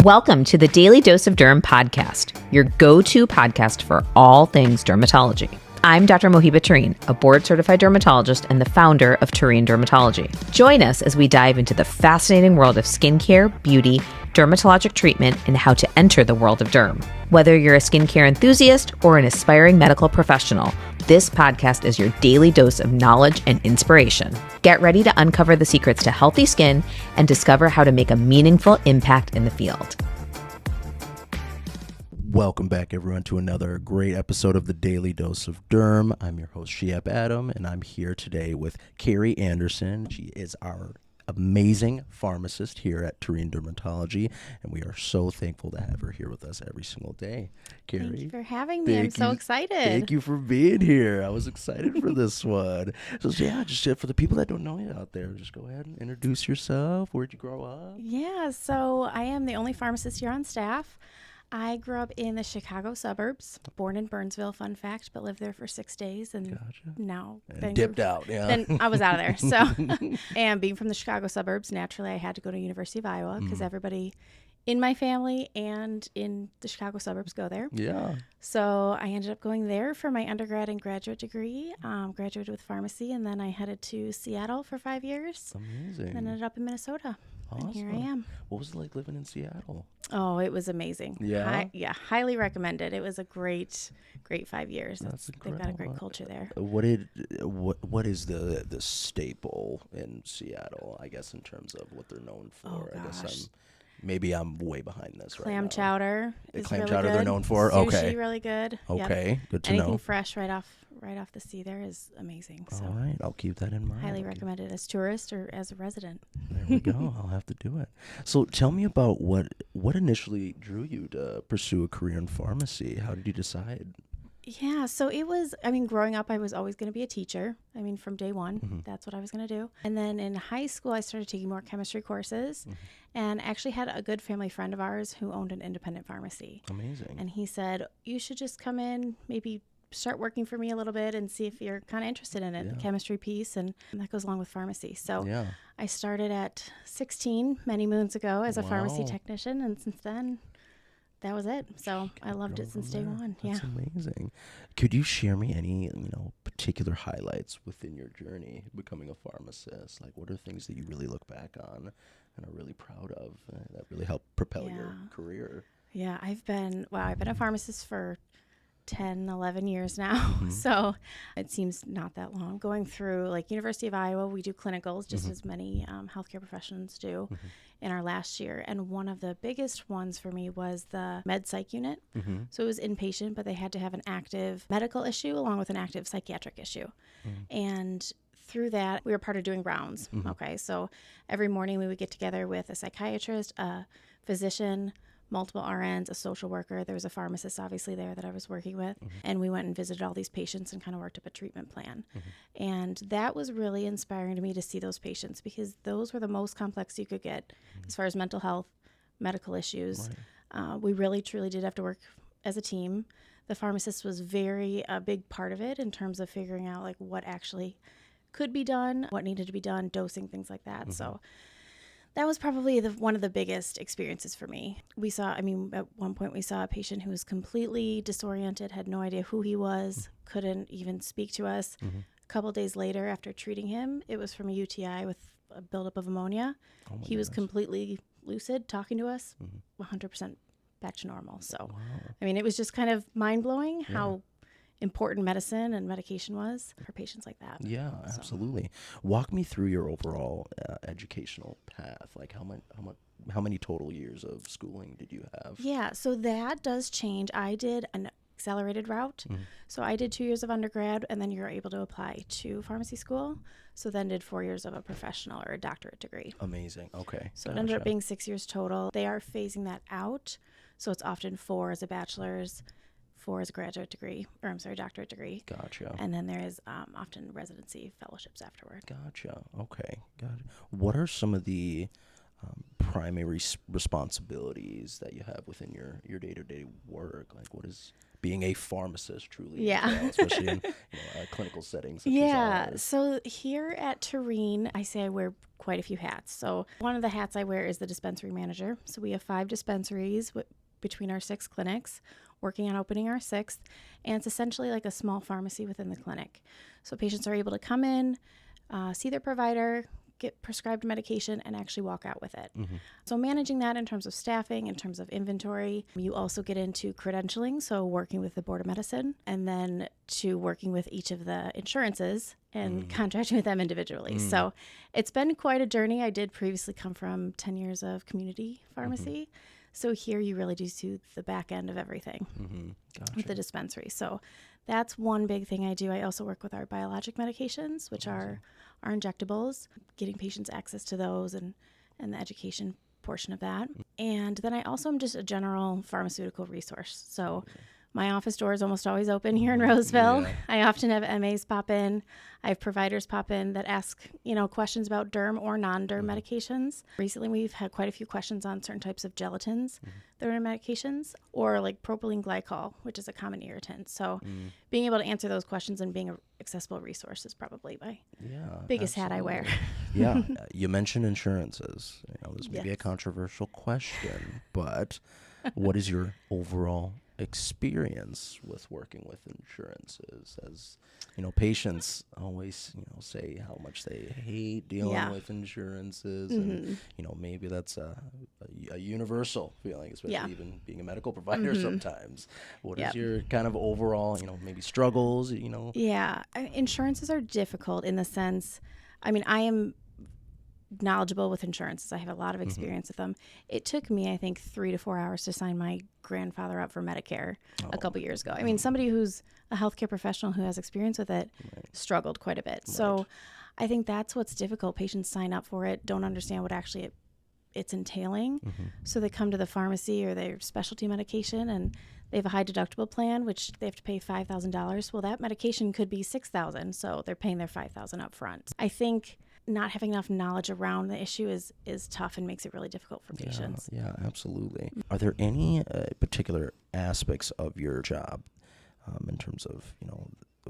Welcome to the Daily Dose of Derm podcast, your go-to podcast for all things dermatology. I'm Dr. Mohiba Tareen, a board-certified dermatologist and the founder of Tareen Dermatology. Join us as we dive into the fascinating world of skincare, beauty, dermatologic treatment, and how to enter the world of derm. Whether you're a skincare enthusiast or an aspiring medical professional, this podcast is your daily dose of knowledge and inspiration. Get ready to uncover the secrets to healthy skin and discover how to make a meaningful impact in the field. Welcome back, everyone, to another great episode of the Daily Dose of Derm. I'm your host, Shiep Adam, and I'm here today with Kerry Anderson. She is our amazing pharmacist here at Tareen Dermatology, and we are so thankful to have her here with us every single day. Kerry, thank you for having me. I'm so excited. Thank you for being here. I was excited for this one. So yeah, just for the people that don't know you out there, just go ahead and introduce yourself. Where'd you grow up? Yeah, so I am the only pharmacist here on staff. I grew up in the Chicago suburbs, born in Burnsville, fun fact, but lived there for 6 days and now dipped out. Yeah, then I was out of there. So, and being from the Chicago suburbs, naturally I had to go to University of Iowa because everybody in my family and in the Chicago suburbs go there. Yeah. So I ended up going there for my undergrad and graduate degree, graduated with pharmacy, and then I headed to Seattle for 5 years. Amazing. And ended up in Minnesota. Awesome. And here I am. What was it like living in Seattle? Oh, it was amazing. Yeah? Highly recommended. It was a great 5 years. That's They've got a great culture there. What is the staple in Seattle, I guess, in terms of what they're known for? Oh, I gosh. guess I'm way behind this right now. Clam chowder is clam really chowder good. they're known for? Sushi, Okay. really good. Okay, Yep. good to Anything know. fresh right off the sea there is amazing. So All right, I'll keep that in mind. highly recommend it as tourist or as a resident. There we go. I'll have to do it. So tell me about what initially drew you to pursue a career in pharmacy. How did you decide? Yeah, so it was, growing up, I was always going to be a teacher. From day one, that's what I was going to do. And then in high school, I started taking more chemistry courses and actually had a good family friend of ours who owned an independent pharmacy. Amazing. And he said, you should just come in, maybe start working for me a little bit and see if you're kind of interested in it, the chemistry piece, and that goes along with pharmacy. So I started at 16 many moons ago as a pharmacy technician, and since then, that was it. So I loved it since day one. That's amazing. Could you share me any, particular highlights within your journey becoming a pharmacist? Like, what are things that you really look back on and are really proud of that really helped propel your career? Yeah, I've been a pharmacist for 10, 11 years now. So it seems not that long. Going through University of Iowa, we do clinicals just as many healthcare professions do in our last year. And one of the biggest ones for me was the med psych unit. So it was inpatient, but they had to have an active medical issue along with an active psychiatric issue. And through that, we were part of doing rounds. Okay, so every morning we would get together with a psychiatrist, a physician, multiple RNs, a social worker. There was a pharmacist obviously there that I was working with. And we went and visited all these patients and kind of worked up a treatment plan. And that was really inspiring to me to see those patients because those were the most complex you could get as far as mental health, medical issues. We really, truly did have to work as a team. The pharmacist was a big part of it in terms of figuring out what actually could be done, what needed to be done, dosing, things like that. So that was probably one of the biggest experiences for me. We saw, at one point we saw a patient who was completely disoriented, had no idea who he was, couldn't even speak to us. A couple of days later after treating him, it was from a UTI with a buildup of ammonia. He was completely lucid, talking to us, 100% back to normal. So, it was just kind of mind-blowing how important medicine and medication was for patients like that. Yeah, absolutely. Walk me through your overall educational path. How many total years of schooling did you have? Yeah, so that does change. I did an accelerated route. So I did 2 years of undergrad, and then you're able to apply to pharmacy school. So then did 4 years of a professional or a doctorate degree. Amazing. Okay. So it ended up being 6 years total. They are phasing that out. So it's often 4 as a bachelor's, 4 as a doctorate degree. Gotcha. And then there is often residency fellowships afterward. Gotcha. Okay. Got it. What are some of the primary responsibilities that you have within your day-to-day work? Like, what is being a pharmacist truly entail, especially in clinical settings such as ours? So here at Tureen, I say I wear quite a few hats. So one of the hats I wear is the dispensary manager. So we have 5 dispensaries between our 6 clinics, working on opening our 6th, and it's essentially like a small pharmacy within the clinic. So patients are able to come in, see their provider, get prescribed medication, and actually walk out with it. So managing that in terms of staffing, in terms of inventory. You also get into credentialing, so working with the Board of Medicine, and then to working with each of the insurances and contracting with them individually. So it's been quite a journey. I did previously come from 10 years of community pharmacy. So here you really do see the back end of everything with the dispensary. So that's one big thing I do. I also work with our biologic medications, which are our injectables, getting patients access to those and the education portion of that. And then I also am just a general pharmaceutical resource. So my office door is almost always open here in Roseville. Yeah. I often have MAs pop in. I have providers pop in that ask, questions about derm or non-derm medications. Recently, we've had quite a few questions on certain types of gelatins that are in medications, or like propylene glycol, which is a common irritant. So being able to answer those questions and being an accessible resource is probably my biggest hat I wear. You mentioned insurances. This may be a controversial question, but what is your overall experience with working with insurances? As patients always say how much they hate dealing with insurances, and maybe that's a universal feeling, especially even being a medical provider sometimes. What is your kind of overall maybe struggles? Insurances are difficult in the sense, I am knowledgeable with insurances. I have a lot of experience with them. It took me, I think, 3 to 4 hours to sign my grandfather up for Medicare a couple years ago. Somebody who's a healthcare professional who has experience with it struggled quite a bit. So I think that's what's difficult. Patients sign up for it, don't understand what actually it's entailing. So they come to the pharmacy or their specialty medication, and they have a high deductible plan, which they have to pay $5,000. Well, that medication could be $6,000, so they're paying their $5,000 up front. I think not having enough knowledge around the issue is tough and makes it really difficult for patients. Yeah, absolutely. Are there any particular aspects of your job in terms of,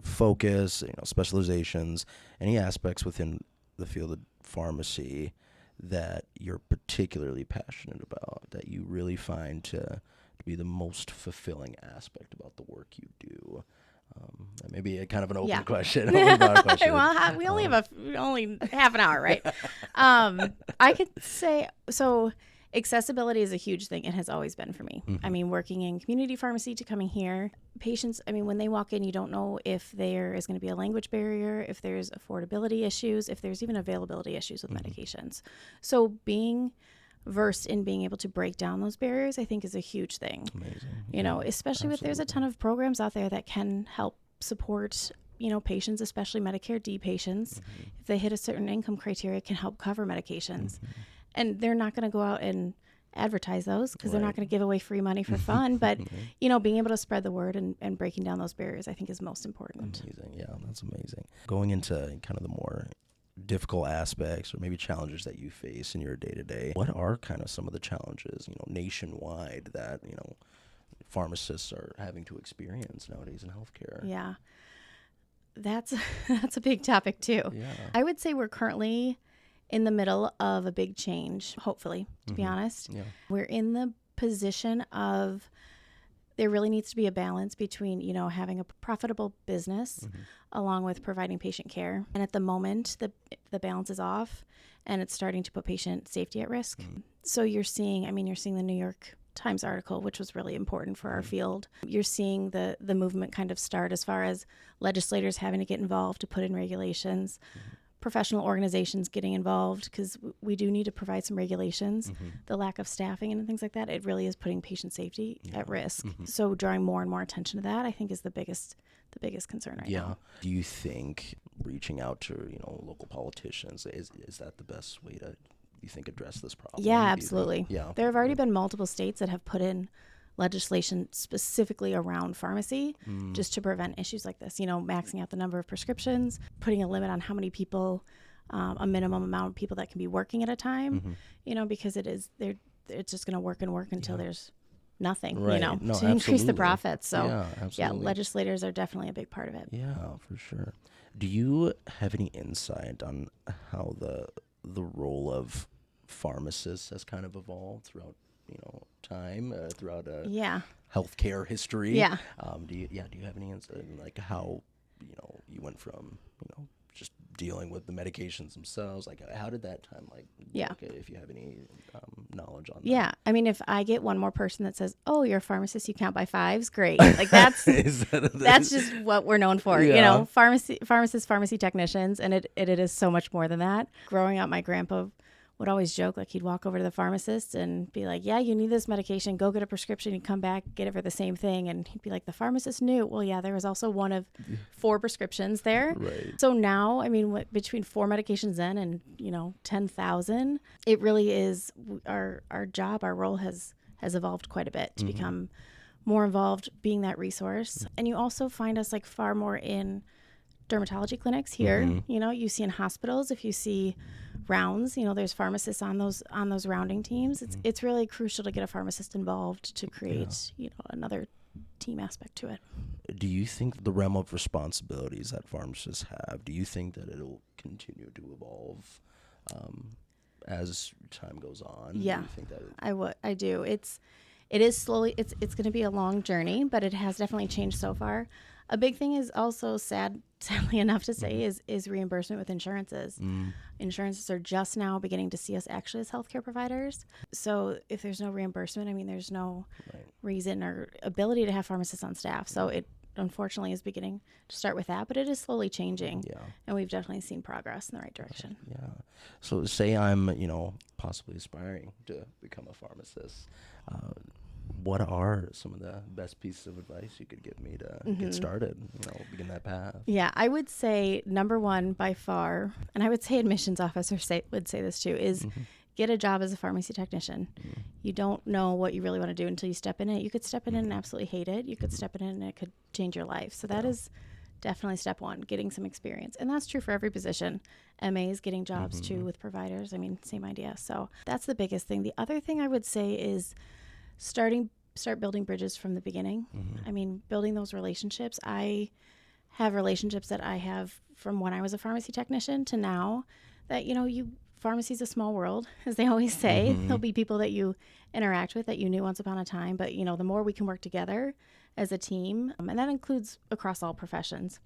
focus, specializations, any aspects within the field of pharmacy that you're particularly passionate about, that you really find to be the most fulfilling aspect about the work you do? Maybe a kind of an open question. Broad question. Well, we only half an hour, right? I could say, so accessibility is a huge thing. It has always been for me. Working in community pharmacy to coming here, patients, when they walk in, you don't know if there is going to be a language barrier, if there's affordability issues, if there's even availability issues with medications. So being versed in being able to break down those barriers, I think, is a huge thing. Amazing. Especially with there's a ton of programs out there that can help support, patients, especially Medicare D patients. If they hit a certain income criteria, it can help cover medications. And they're not going to go out and advertise those because they're not going to give away free money for fun. But, being able to spread the word and breaking down those barriers, I think, is most important. Amazing. Yeah, that's amazing. Going into kind of the more difficult aspects or maybe challenges that you face in your day-to-day, what are kind of some of the challenges nationwide that pharmacists are having to experience nowadays in healthcare? That's a big topic too. I would say we're currently in the middle of a big change, hopefully, to be honest. We're in the position of there really needs to be a balance between, having a profitable business along with providing patient care. And at the moment, the balance is off and it's starting to put patient safety at risk. So you're seeing the New York Times article, which was really important for our field. You're seeing the movement kind of start as far as legislators having to get involved to put in regulations. Professional organizations getting involved because we do need to provide some regulations. The lack of staffing and things like that, it really is putting patient safety at risk. So drawing more and more attention to that, I think, is the biggest concern right now. Do you think reaching out to local politicians is that the best way to, you think, address this problem? Yeah, absolutely. There have already been multiple states that have put in legislation specifically around pharmacy just to prevent issues like this, maxing out the number of prescriptions, putting a limit on how many people a minimum amount of people that can be working at a time, because it's just going to work and work until there's nothing, Right. to No, increase the absolutely. profits. So Yeah, absolutely. legislators are definitely a big part of it. Yeah, for sure. Do you have any insight on how the role of pharmacists has kind of evolved throughout time, throughout Yeah. healthcare history? Yeah. Do you have any insight in like how you went from just dealing with the medications themselves? Like, how did that time look, if you have any knowledge on that? Yeah. I mean, if I get one more person that says, "Oh, you're a pharmacist, you count by fives," great. Like that's that's just what we're known for. Yeah. Pharmacists, pharmacy technicians, and it is so much more than that. Growing up, my grandpa would always joke, like he'd walk over to the pharmacist and be like, "Yeah, you need this medication, go get a prescription." He'd come back, get it for the same thing, and he'd be like, "The pharmacist knew." Well, yeah, there was also one of 4 prescriptions there. Right. So now, I mean, between 4 medications in and 10,000, it really is our job, our role has evolved quite a bit to become more involved, being that resource. And you also find us like far more in dermatology clinics here. You see in hospitals, if you see rounds, there's pharmacists on those rounding teams. It's really crucial to get a pharmacist involved to create another team aspect to it. Do you think the realm of responsibilities that pharmacists have, do you think that it'll continue to evolve as time goes on? Yeah, do you think that I do. It is slowly. It's going to be a long journey, but it has definitely changed so far. A big thing is also sadly enough to say, is reimbursement with insurances. Insurances are just now beginning to see us actually as healthcare providers. So if there's no reimbursement, I mean, there's no reason or ability to have pharmacists on staff. So it unfortunately is beginning to start with that, but it is slowly changing. Yeah. And we've definitely seen progress in the right direction. Yeah. So say I'm, possibly aspiring to become a pharmacist. What are some of the best pieces of advice you could give me to get started, begin that path? Yeah, I would say number one by far, and I would say admissions officers would say this too, is get a job as a pharmacy technician. You don't know what you really want to do until you step in it. You could step in and absolutely hate it. You could step in and it could change your life. So that is definitely step one, getting some experience. And that's true for every position. MAs, getting jobs too with providers. I mean, same idea. So that's the biggest thing. The other thing I would say is start building bridges from the beginning. I mean, building those relationships. I have relationships that I have from when I was a pharmacy technician to now that, pharmacy's a small world, as they always say. There'll be people that you interact with that you knew once upon a time, but, the more we can work together as a team, and that includes across all professions,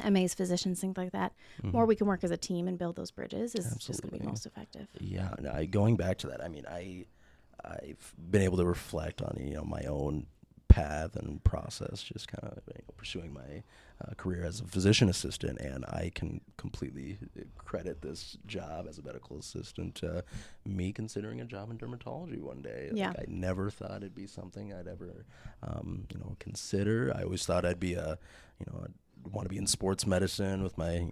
MAs, physicians, things like that, more we can work as a team and build those bridges is just going to be most effective. Yeah. No, going back to that, I mean, I've been able to reflect on my own path and process, just kind of pursuing my career as a physician assistant, and I can completely credit this job as a medical assistant to me considering a job in dermatology one day. Yeah. Like, I never thought it'd be something I'd ever consider. I always thought I'd be want to be in sports medicine with my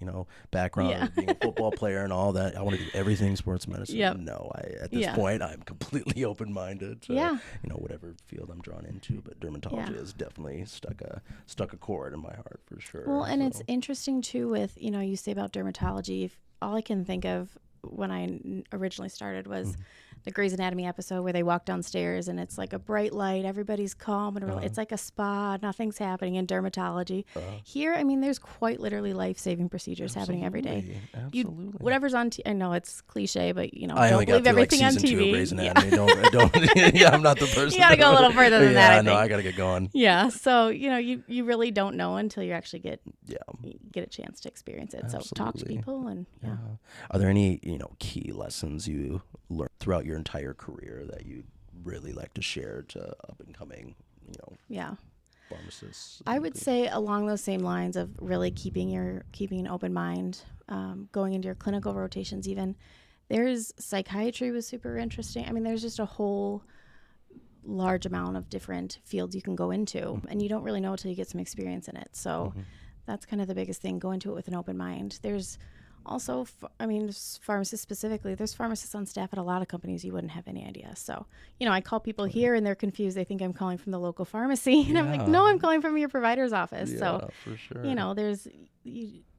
background of being a football player and all that. I want to do everything sports medicine. No, at this point I'm completely open-minded to whatever field I'm drawn into, but dermatology has definitely stuck a chord in my heart for sure. Well, and it's interesting too with you say about dermatology. All I can think of when I originally started was the Grey's Anatomy episode where they walk downstairs and it's like a bright light, everybody's calm, and it's like a spa, nothing's happening in dermatology. Here, I mean, there's quite literally life-saving procedures happening every day. Absolutely. Whatever's on I know it's cliche, but I don't believe everything on TV. Of Grey's Anatomy. Don't I'm not the person. You gotta go a little further than that, I think. I gotta get going. Yeah, so you really don't know until you actually get a chance to experience it. Absolutely. So talk to people and Are there any key lessons you learned throughout your entire career that you really like to share to up and coming pharmacists? I would say along those same lines of really keeping an open mind, going into your clinical rotations. Even there's psychiatry was super interesting. I mean, there's just a whole large amount of different fields you can go into, and you don't really know until you get some experience in it. So that's kind of the biggest thing. Go into it with an open mind. There's also, pharmacists specifically, there's pharmacists on staff at a lot of companies you wouldn't have any idea. So, I call people here and they're confused. They think I'm calling from the local pharmacy. And I'm like, no, I'm calling from your provider's office. So, for sure.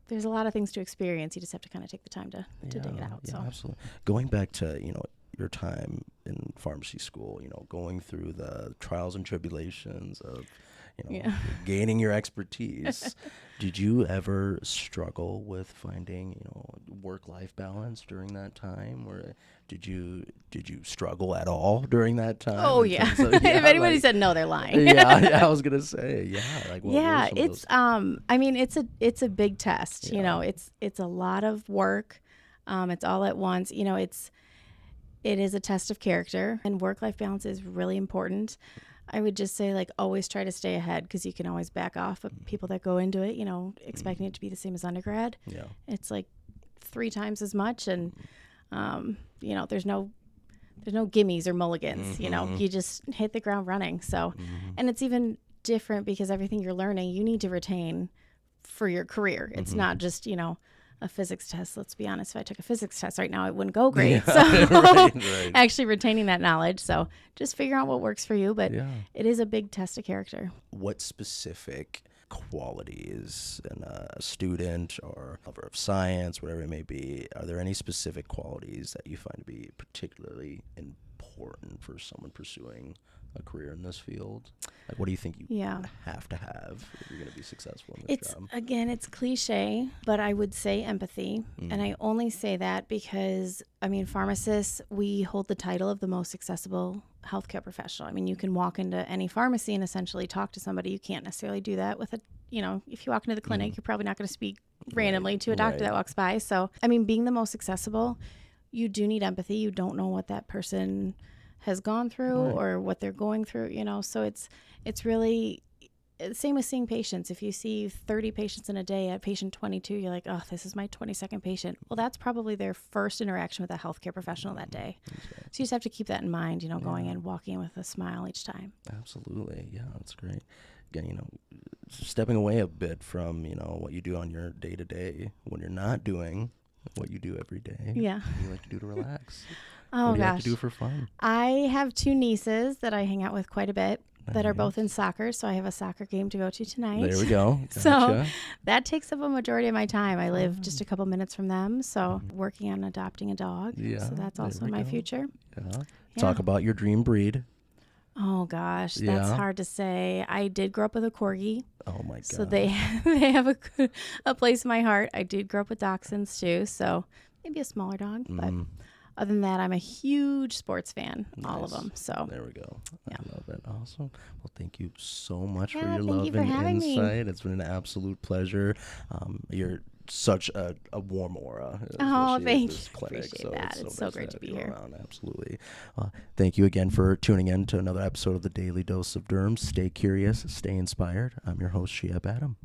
there's a lot of things to experience. You just have to kind of take the time to dig it out. Yeah, So absolutely. Going back to, your time in pharmacy school, going through the trials and tribulations of, gaining your expertise. Did you ever struggle with finding, work-life balance during that time? Or did you struggle at all during that time? Oh, yeah. If anybody said no, they're lying. I was gonna say, what were some of it's those? I mean, it's a big test. Yeah. It's a lot of work. It's all at once. It is a test of character, and work-life balance is really important. I would just say, always try to stay ahead, because you can always back off of people that go into it, expecting it to be the same as undergrad. Yeah. It's 3 times as much, and there's no gimmies or mulligans. You just hit the ground running. So, and it's even different because everything you're learning, you need to retain for your career. It's not just a physics test. Let's be honest. If I took a physics test right now, it wouldn't go great. So right. actually retaining that knowledge. So just figure out what works for you. But it is a big test of character. What specific qualities in a student or lover of science, whatever it may be, are there any specific qualities that you find to be particularly important for someone pursuing a career in this field? What do you think you have to have if you're going to be successful in this job? Again, it's cliche, but I would say empathy. And I only say that because, pharmacists, we hold the title of the most accessible healthcare professional. You can walk into any pharmacy and essentially talk to somebody. You can't necessarily do that with if you walk into the clinic, you're probably not going to speak randomly to a doctor that walks by. So, being the most accessible, you do need empathy. You don't know what that person has gone through or what they're going through, so it's really the same with seeing patients. If you see 30 patients in a day, at patient 22, you're like, oh, this is my 22nd patient. Well, that's probably their first interaction with a healthcare professional that day. Exactly. So you just have to keep that in mind, going in, walking in with a smile each time. Absolutely. Yeah, that's great. Again, stepping away a bit from, what you do on your day-to-day when you're not doing what you do every day. Yeah. What do you like to do to relax? Oh, what do you gosh. like to do for fun? I have 2 nieces that I hang out with quite a bit that are both in soccer. So I have a soccer game to go to tonight. There we go. Gotcha. So that takes up a majority of my time. I live just a couple minutes from them. So working on adopting a dog. Yeah. So that's also in my future. Yeah. Talk about your dream breed. Oh, gosh. That's hard to say. I did grow up with a Corgi. Oh, my God. So they have a place in my heart. I did grow up with Dachshunds, too. So maybe a smaller dog. But other than that, I'm a huge sports fan. Nice. All of them. So there we go. Yeah. I love it. Awesome. Well, thank you so much for your thank love you for and having insight. me. It's been an absolute pleasure. You're such a warm aura. Oh, thank you. Appreciate that. It's so nice great to be here. Around. Absolutely. Thank you again for tuning in to another episode of the Daily Dose of Derm. Stay curious, stay inspired. I'm your host, Shiab Adam.